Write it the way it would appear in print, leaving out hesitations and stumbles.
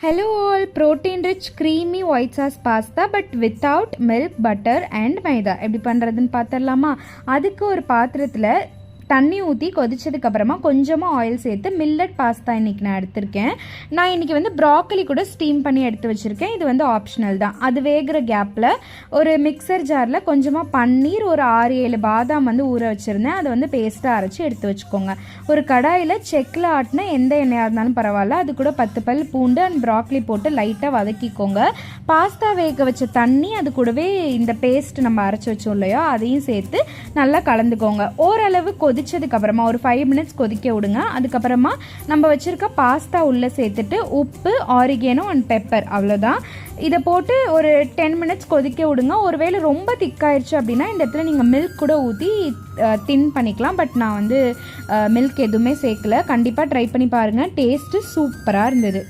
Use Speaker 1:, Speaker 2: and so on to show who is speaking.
Speaker 1: Hello all, protein rich creamy white sauce pasta but without milk, butter and maida. எப்படி பண்ணுறதுன்னு பார்த்துடலாமா? அதுக்கு ஒரு பாத்திரத்தில் தண்ணி ஊற்றி கொதிச்சதுக்கப்புறமா கொஞ்சமாக ஆயில் சேர்த்து மில்லட் பாஸ்தா இன்றைக்கி நான் எடுத்திருக்கேன். நான் இன்றைக்கி வந்து ப்ராக்கலி கூட ஸ்டீம் பண்ணி எடுத்து வச்சுருக்கேன். இது வந்து ஆப்ஷனல் தான். அது வேகிற கேப்பில் ஒரு மிக்சர் ஜாரில் கொஞ்சமாக பன்னீர், ஒரு 6-7 பாதாம் வந்து ஊற வச்சுருந்தேன். அதை வந்து பேஸ்ட்டாக அரைச்சி எடுத்து வச்சுக்கோங்க. ஒரு கடாயில் செக்கில் ஆட்டின எந்த எண்ணெயாக இருந்தாலும் பரவாயில்ல, அது கூட 10 பல் பூண்டு அண்ட் ப்ராக்கலி போட்டு லைட்டாக வதக்கிக்கோங்க. பாஸ்தா வேக வச்ச தண்ணி, அது கூடவே இந்த பேஸ்ட் நம்ம அரைச்சி வச்சோம் இல்லையோ, அதையும் சேர்த்து நல்லா கலந்துக்கோங்க. ஓரளவு கொதிச்சதுக்கப்புறமா ஒரு 5 மினிட்ஸ் கொதிக்க விடுங்க. அதுக்கப்புறமா நம்ம வச்சுருக்க பாஸ்தா உள்ளே சேர்த்துட்டு உப்பு, ஆரிகேனோ அண்ட் பெப்பர், அவ்வளோதான். இதை போட்டு ஒரு 10 மினிட்ஸ் கொதிக்க விடுங்க. ஒருவேளை ரொம்ப திக்காயிடுச்சு அப்படின்னா இந்த இடத்துல நீங்கள் மில்க் கூட ஊற்றி தின் பண்ணிக்கலாம். பட் நான் வந்து மில்க் எதுவுமே சேர்க்கல. கண்டிப்பாக ட்ரை பண்ணி பாருங்கள். டேஸ்ட்டு சூப்பராக இருந்தது.